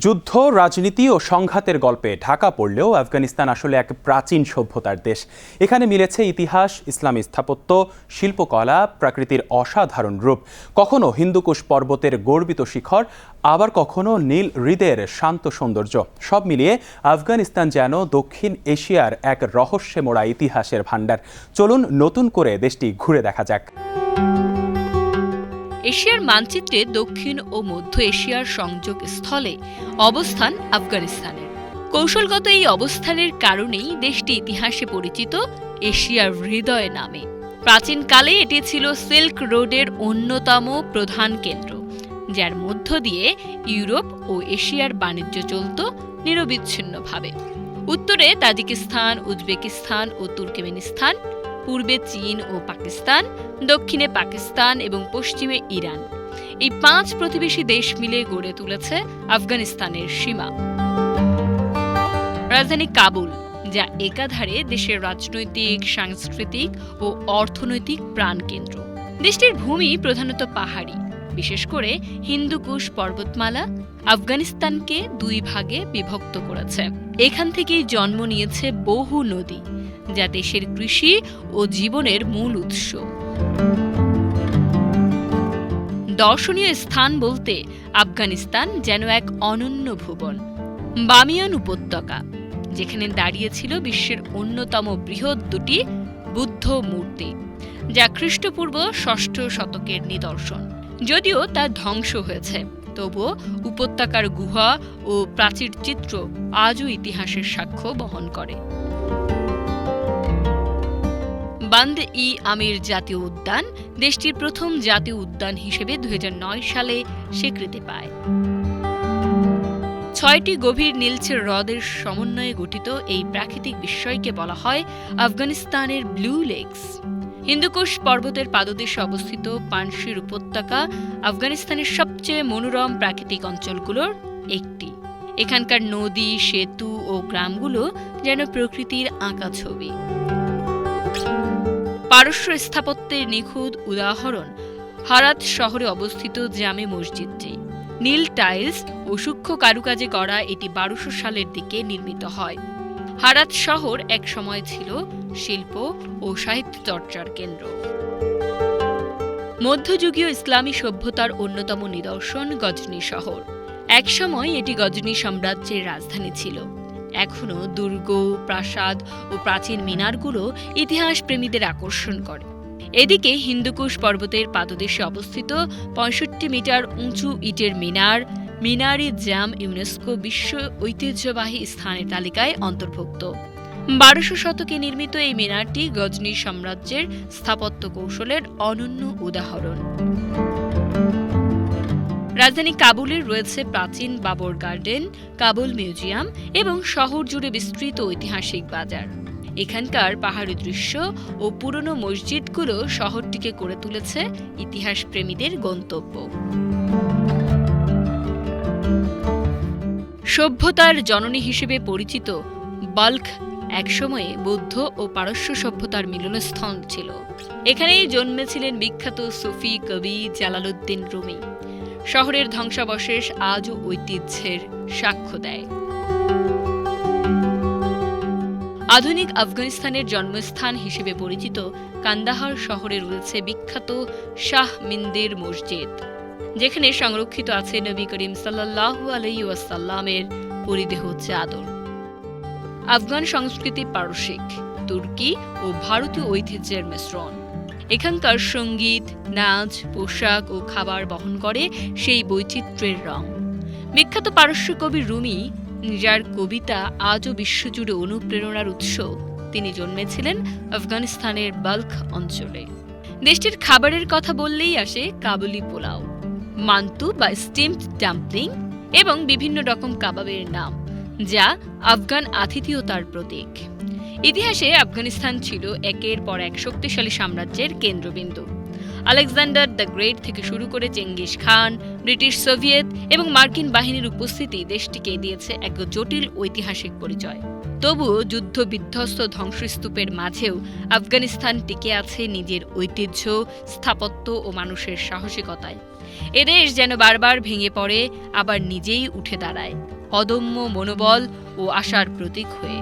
যুদ্ধ, রাজনীতি ও সংঘাতের গল্পে ঢাকা পড়লেও আফগানিস্তান আসলে এক প্রাচীন সভ্যতার দেশ। এখানে মিলেছে ইতিহাস, ইসলামী স্থাপত্য, শিল্পকলা, প্রকৃতির অসাধারণ রূপ। কখনো হিন্দুকুশ পর্বতের গর্বিত শিখর, আবার কখনো নীল হ্রদের শান্ত সৌন্দর্য। সব মিলিয়ে আফগানিস্তান যেন দক্ষিণ এশিয়ার এক রহস্যে মোড়া ইতিহাসের ভাণ্ডার। চলুন নতুন করে দেশটি ঘুরে দেখা যাক। এশিয়ার মানচিত্রে দক্ষিণ ও মধ্য এশিয়ার সংযোগ স্থলে অবস্থান আফগানিস্তানের। কৌশলগত এই অবস্থানের কারণেই দেশটি ইতিহাসে পরিচিত এশিয়ার হৃদয় নামে। প্রাচীনকালে এটি ছিল সিল্ক রোডের অন্যতম প্রধান কেন্দ্র, যার মধ্য দিয়ে ইউরোপ ও এশিয়ার বাণিজ্য চলত নিরবিচ্ছিন্নভাবে। উত্তরে তাজিকিস্তান, উজবেকিস্তান ও তুর্কমেনিস্তান, পূর্বে চীন ও পাকিস্তান, দক্ষিণে পাকিস্তান এবং পশ্চিমে ইরান, এই 5 প্রতিবেশী দেশ মিলে গড়ে তুলেছে আফগানিস্তানের সীমা। রাজধানী কাবুল, যা একাধারে দেশের রাজনৈতিক, সাংস্কৃতিক ও অর্থনৈতিক প্রাণকেন্দ্র। দেশটির ভূমি প্রধানত পাহাড়ি, বিশেষ করে হিন্দুকুশ পর্বতমালা আফগানিস্তানকে 2 ভাগে বিভক্ত করেছে। এখান থেকেই জন্ম নিয়েছে বহু নদী, যা দেশের কৃষি ও জীবনের মূল উৎস। দর্শনীয় স্থান বলতে আফগানিস্তান যেন এক অনন্য ভুবন। বামিয়ান উপত্যকা, যেখানে দাঁড়িয়েছিল বিশ্বের অন্যতম বৃহৎ 2টি বুদ্ধ মূর্তি, যা খ্রিস্টপূর্ব 6ষ্ঠ শতকের নিদর্শন। যদিও তা ধ্বংস হয়েছে, তবুও উপত্যকার গুহা ও প্রাচীর চিত্র আজও ইতিহাসের সাক্ষ্য বহন করে। বান্দ-ই-আমির জাতীয় উদ্যান দেশটির প্রথম জাতীয় উদ্যান হিসেবে 2009 সালে স্বীকৃতি পায়। 6টি গভীর নীলচে হ্রদের সমন্বয়ে গঠিত এই প্রাকৃতিক বিস্ময়কে বলা হয় আফগানিস্তানের ব্লু লেকস। হিন্দুকুশ পর্বতের পাদদেশে অবস্থিত পানশির উপত্যকা আফগানিস্তানের সবচেয়ে মনোরম প্রাকৃতিক অঞ্চলগুলোর একটি। এখানকার নদী, সেতু ও গ্রামগুলো যেন প্রকৃতির আঁকা ছবি। পারস্য স্থাপত্যের নিখুঁত উদাহরণ হারাত শহরে অবস্থিত জামে মসজিদটি। নীল টাইলস ও সূক্ষ্ম কারুকাজে গড়া এটি 1200 সালের দিকে নির্মিত হয়। হারাত শহর এক সময় ছিল শিল্প ও সাহিত্য চর্চার কেন্দ্র। মধ্যযুগীয় ইসলামী সভ্যতার অন্যতম নিদর্শন গজনি শহর। একসময় এটি গজনি সাম্রাজ্যের রাজধানী ছিল। এখনও দুর্গ, প্রাসাদ ও প্রাচীন মিনারগুলো ইতিহাস প্রেমীদের আকর্ষণ করে। এদিকে হিন্দুকুশ পর্বতের পাদদেশে অবস্থিত 65 মিটার উঁচু ইটের মিনার, মিনার-ই-জাম ইউনেস্কো বিশ্ব ঐতিহ্যবাহী স্থানের তালিকায় অন্তর্ভুক্ত। 1200 শতকে নির্মিত এই মিনারটি গজনি সাম্রাজ্যের স্থাপত্য কৌশলের অনন্য উদাহরণ। রাজধানী কাবুলের রয়েছে প্রাচীন বাবর গার্ডেন, কাবুল মিউজিয়াম এবং শহর জুড়ে বিস্তৃত ঐতিহাসিক বাজার। এখানকার পাহাড়ি দৃশ্য ও পুরনো মসজিদগুলো শহরটিকে করে তুলেছে ইতিহাস প্রেমীদের গন্তব্য। সভ্যতার জননী হিসেবে পরিচিত বাল্খ একসময়ে বৌদ্ধ ও পারস্য সভ্যতার মিলনস্থল ছিল। এখানেই জন্মেছিলেন বিখ্যাত সুফি কবি জালালউদ্দিন রুমি। শহরের ধ্বংসাবশেষ আজও ঐতিহ্যের সাক্ষ্য দেয়। আধুনিক আফগানিস্তানের জন্মস্থান হিসেবে পরিচিত কান্দাহার শহরে রয়েছে বিখ্যাত শাহ মিন্দির মসজিদ, যেখানে সংরক্ষিত আছে নবী করিম সাল্লাল্লাহু আলাইহি ওয়াসাল্লামের পরিদেহ চাদর। আফগান সংস্কৃতি পারসিক, তুর্কি ও ভারতীয় ঐতিহ্যের মিশ্রণ। এখানকার সঙ্গীত, নাচ, পোশাক ও খাবার বহন করে সেই বৈচিত্র্যের রং। বিখ্যাত পারস্য কবি রুমি, যার কবিতা আজও বিশ্বজুড়ে অনুপ্রেরণার উৎস, তিনি জন্মেছিলেন আফগানিস্তানের বাল্খ অঞ্চলে। দেশটির খাবারের কথা বললেই আসে কাবুলি পোলাও, মান্তু বা স্টিমড ডাম্পলিং এবং বিভিন্ন রকম কাবাবের নাম, যা আফগান আতিথেয়তার প্রতীক। ইতিহাসে আফগানিস্তান ছিল একের পর এক শক্তিশালী সাম্রাজ্যের কেন্দ্রবিন্দু। আলেকজান্ডার দ্য গ্রেট থেকে শুরু করে চেঙ্গিস খান, ব্রিটিশ, সোভিয়েত এবং মার্কিন বাহিনীর উপস্থিতি দেশটিকে দিয়েছে এক জটিল ঐতিহাসিক পরিচয়। তবুও যুদ্ধ বিধ্বস্ত ধ্বংসস্তূপের মাঝেও আফগানিস্তান টিকে আছে নিজের ঐতিহ্য, স্থাপত্য ও মানুষের সাহসিকতায়। এদেশ যেন বারবার ভেঙে পড়ে, আবার নিজেই উঠে দাঁড়ায়। অদম্য মনোবল ও আশার প্রতীক হয়ে।